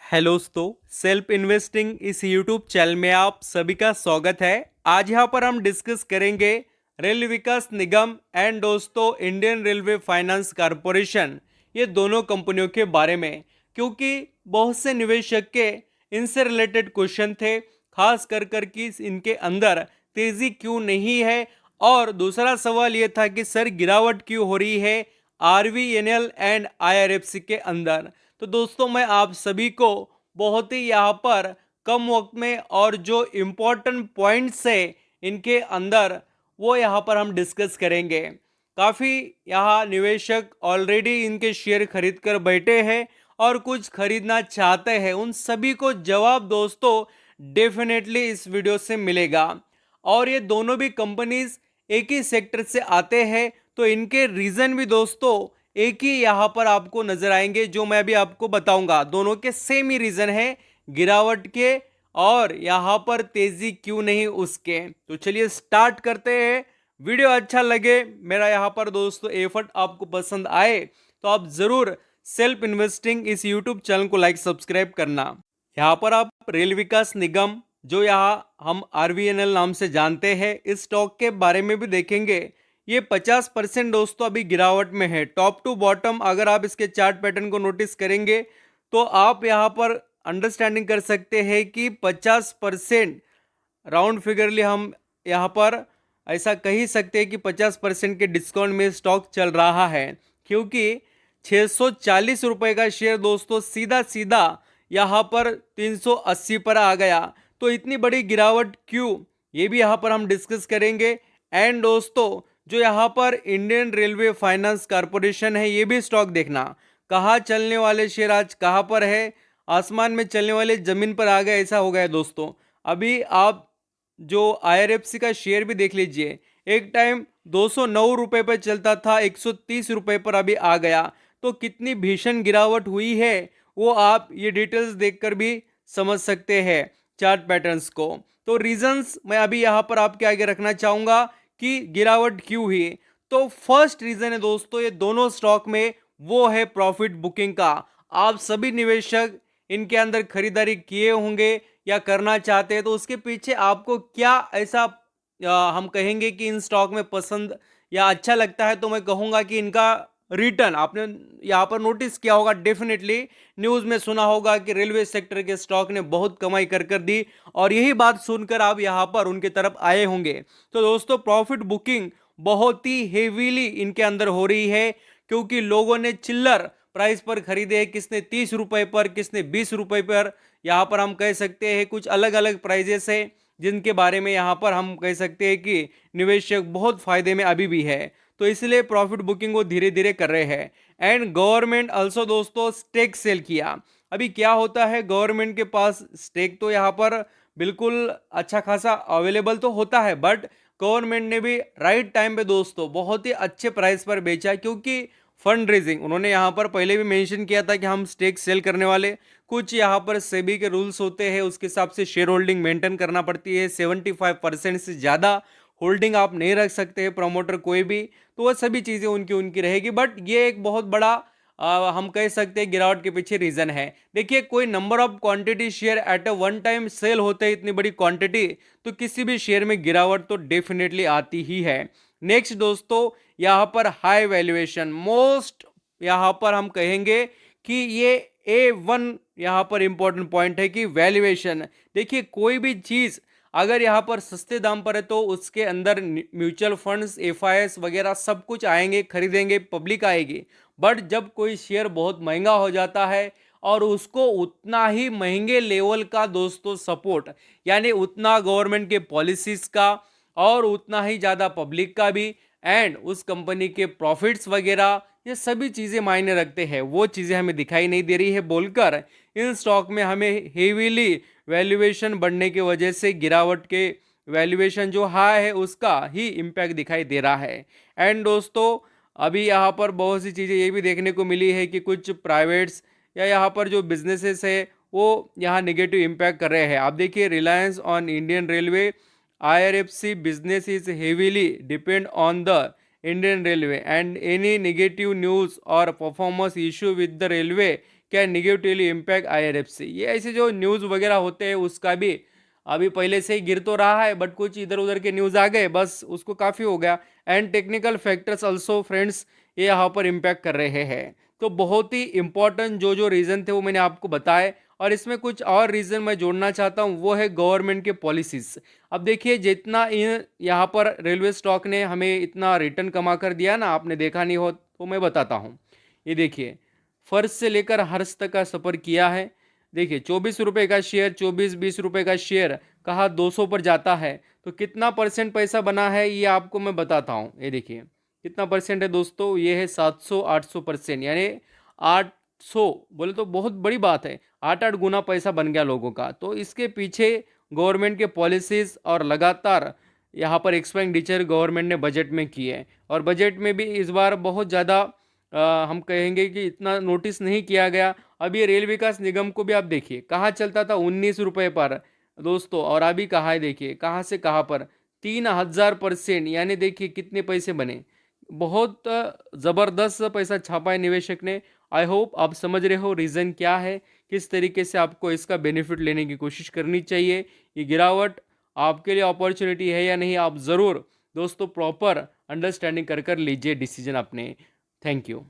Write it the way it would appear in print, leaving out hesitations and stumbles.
Hello दोस्तों, self investing इस YouTube channel में आप सभी का स्वागत है। आज यहाँ पर हम डिस्कस करेंगे रेल विकास निगम एंड दोस्तों इंडियन रेलवे फाइनेंस कॉरपोरेशन, ये दोनों कंपनियों के बारे में, क्योंकि बहुत से निवेशक के इनसे रिलेटेड क्वेश्चन थे, खास कर कि इनके अंदर तेजी क्यों नहीं है। और दूसरा सवाल ये था कि सर गिरावट क्यों हो रही है आरवीएनएल एंड आईआरएफसी के अंदर। तो दोस्तों मैं आप सभी को बहुत ही यहाँ पर कम वक्त में और जो इम्पोर्टेंट पॉइंट्स है इनके अंदर वो यहाँ पर हम डिस्कस करेंगे। काफ़ी यहाँ निवेशक ऑलरेडी इनके शेयर खरीद कर बैठे हैं और कुछ खरीदना चाहते हैं, उन सभी को जवाब दोस्तों डेफिनेटली इस वीडियो से मिलेगा। और ये दोनों भी कंपनीज एक ही सेक्टर से आते हैं, तो इनके रीज़न भी दोस्तों एक ही यहाँ पर आपको नजर आएंगे, जो मैं अभी आपको बताऊंगा। दोनों के सेम ही रीजन है गिरावट के, और यहाँ पर तेजी क्यों नहीं उसके। तो चलिए स्टार्ट करते हैं। वीडियो अच्छा लगे, मेरा यहाँ पर दोस्तों एफर्ट आपको पसंद आए, तो आप जरूर सेल्फ इन्वेस्टिंग इस यूट्यूब चैनल को लाइक सब्सक्राइब करना। यहाँ पर आप रेल विकास निगम, जो यहाँ हम आरवीएनएल नाम से जानते हैं, इस स्टॉक के बारे में भी देखेंगे। ये 50% दोस्तों अभी गिरावट में है, टॉप टू बॉटम। अगर आप इसके चार्ट पैटर्न को नोटिस करेंगे तो आप यहाँ पर अंडरस्टैंडिंग कर सकते हैं कि 50% राउंड फिगरली हम यहाँ पर ऐसा कह ही सकते हैं कि 50% के डिस्काउंट में स्टॉक चल रहा है, क्योंकि 640 रुपए का शेयर दोस्तों सीधा सीधा यहाँ पर 380 पर आ गया। तो इतनी बड़ी गिरावट क्यों, ये भी यहाँ पर हम डिस्कस करेंगे। एंड दोस्तों जो यहाँ पर इंडियन रेलवे फाइनेंस कॉरपोरेशन है, ये भी स्टॉक देखना। कहाँ चलने वाले शेयर आज कहाँ पर है, आसमान में चलने वाले जमीन पर आ गए, ऐसा हो गया दोस्तों। अभी आप जो आईआरएफसी का शेयर भी देख लीजिए, एक टाइम 209 रुपए पर चलता था, 130 रुपए पर अभी आ गया। तो कितनी भीषण गिरावट हुई है वो आप ये डिटेल्स देखकर भी समझ सकते हैं चार्ट पैटर्न्स को। तो रीजंस मैं अभी यहाँ पर आपके आगे रखना चाहूंगा कि गिरावट क्यों हुई। तो फर्स्ट रीजन है दोस्तों ये दोनों स्टॉक में, वो है प्रॉफिट बुकिंग का। आप सभी निवेशक इनके अंदर खरीदारी किए होंगे या करना चाहते हैं, तो उसके पीछे आपको क्या ऐसा हम कहेंगे कि इन स्टॉक में पसंद या अच्छा लगता है। तो मैं कहूंगा कि इनका रिटर्न आपने यहाँ पर नोटिस किया होगा, डेफिनेटली न्यूज में सुना होगा कि रेलवे सेक्टर के स्टॉक ने बहुत कमाई कर दी, और यही बात सुनकर आप यहाँ पर उनके तरफ आए होंगे। तो दोस्तों प्रॉफिट बुकिंग बहुत ही हेवीली इनके अंदर हो रही है, क्योंकि लोगों ने चिल्लर प्राइस पर खरीदे हैं, किसने 30 रुपए पर, किसने 20 रुपए पर। यहाँ पर हम कह सकते हैं कुछ अलग अलग प्राइजेस है, जिनके बारे में यहाँ पर हम कह सकते हैं कि निवेशक बहुत फायदे में अभी भी है। तो इसलिए प्रॉफिट बुकिंग वो धीरे धीरे कर रहे हैं। एंड गवर्नमेंट ऑल्सो दोस्तों स्टेक सेल किया। अभी क्या होता है, गवर्नमेंट के पास स्टेक तो यहाँ पर बिल्कुल अच्छा खासा अवेलेबल तो होता है, बट गवर्नमेंट ने भी राइट टाइम पे दोस्तों बहुत ही अच्छे प्राइस पर बेचा, क्योंकि फंड रेजिंग उन्होंने यहाँ पर पहले भी मेंशन किया था कि हम स्टेक सेल करने वाले। कुछ यहाँ पर सेबी के रूल्स होते हैं, उसके हिसाब से शेयर होल्डिंग मेंटेन करना पड़ती है। 75% से ज़्यादा होल्डिंग आप नहीं रख सकते हैं, प्रमोटर कोई भी। तो वह सभी चीज़ें उनकी उनकी रहेगी, बट ये एक बहुत बड़ा हम कह सकते हैं गिरावट के पीछे रीजन है। देखिए कोई number of quantity share at a one time sale होते हैं, इतनी बड़ी क्वांटिटी, तो किसी भी शेयर में गिरावट तो डेफिनेटली आती ही है। नेक्स्ट दोस्तों यहाँ पर हाई वैल्यूएशन, मोस्ट यहाँ पर हम कहेंगे कि ये A1 यहाँ पर इंपॉर्टेंट पॉइंट है कि वैल्यूएशन। देखिए कोई भी चीज़ अगर यहाँ पर सस्ते दाम पर है तो उसके अंदर म्यूचुअल फंड्स, एफआईएस वगैरह सब कुछ आएंगे, खरीदेंगे, पब्लिक आएगी। बट जब कोई शेयर बहुत महंगा हो जाता है और उसको उतना ही महंगे लेवल का दोस्तों सपोर्ट, यानी उतना गवर्नमेंट के पॉलिसीज का और उतना ही ज़्यादा पब्लिक का भी, एंड उस कंपनी के प्रॉफिट्स वगैरह, ये सभी चीज़ें मायने रखते हैं। वो चीज़ें हमें दिखाई नहीं दे रही है बोलकर इन स्टॉक में हमें हेवीली वैल्यूएशन बढ़ने की वजह से गिरावट के वैल्यूएशन जो हाई है उसका ही इम्पैक्ट दिखाई दे रहा है। एंड दोस्तों अभी यहाँ पर बहुत सी चीज़ें ये भी देखने को मिली है कि कुछ प्राइवेट्स या यहाँ पर जो बिजनेसेस है वो यहाँ नेगेटिव इम्पैक्ट कर रहे हैं। आप देखिए reliance on Indian railway, IRFC business is heavily depend on the Indian Railway, and any negative news or performance issue with the railway can negatively impact IRFC। ये ऐसे जो न्यूज़ वगैरह होते हैं उसका भी अभी पहले से ही गिर तो रहा है, बट कुछ इधर उधर के न्यूज़ आ गए, बस उसको काफ़ी हो गया। And technical factors also friends ये यहाँ पर इम्पैक्ट कर रहे हैं। तो बहुत ही इंपॉर्टेंट जो जो रीज़न थे वो मैंने आपको बताए, और इसमें कुछ और रीज़न मैं जोड़ना चाहता हूँ, वो है गवर्नमेंट के पॉलिसीज़। अब देखिए, जितना यहाँ पर रेलवे स्टॉक ने हमें इतना रिटर्न कमा कर दिया ना, आपने देखा नहीं हो तो मैं बताता हूँ। ये देखिए, फर्स्ट से लेकर हर्ष तक का सफ़र किया है। देखिए, 24 रुपये का शेयर, 24-20 रुपये का शेयर कहाँ 200 पर जाता है, तो कितना परसेंट पैसा बना है ये आपको मैं बताता हूँ। ये देखिए कितना परसेंट है दोस्तों, ये है 700-800%, यानी 800 बोले तो बहुत बड़ी बात है। 8-8 गुना पैसा बन गया लोगों का। तो इसके पीछे गवर्नमेंट के पॉलिसीज़ और लगातार यहाँ पर एक्सपेंडिचर गवर्नमेंट ने बजट में की है, और बजट में भी इस बार बहुत ज़्यादा हम कहेंगे कि इतना नोटिस नहीं किया गया। अभी रेल विकास निगम को भी आप देखिए, कहाँ चलता था 19 रुपये पर दोस्तों, और अभी कहाँ है, देखिए कहाँ से कहाँ पर 3000%, यानी देखिए कितने पैसे बने। बहुत ज़बरदस्त पैसा छापा है निवेशक ने। आई होप आप समझ रहे हो रीज़न क्या है, किस तरीके से आपको इसका बेनिफिट लेने की कोशिश करनी चाहिए। ये गिरावट आपके लिए अपॉर्चुनिटी है या नहीं, आप ज़रूर दोस्तों प्रॉपर अंडरस्टैंडिंग कर लीजिए डिसीजन अपने। Thank you.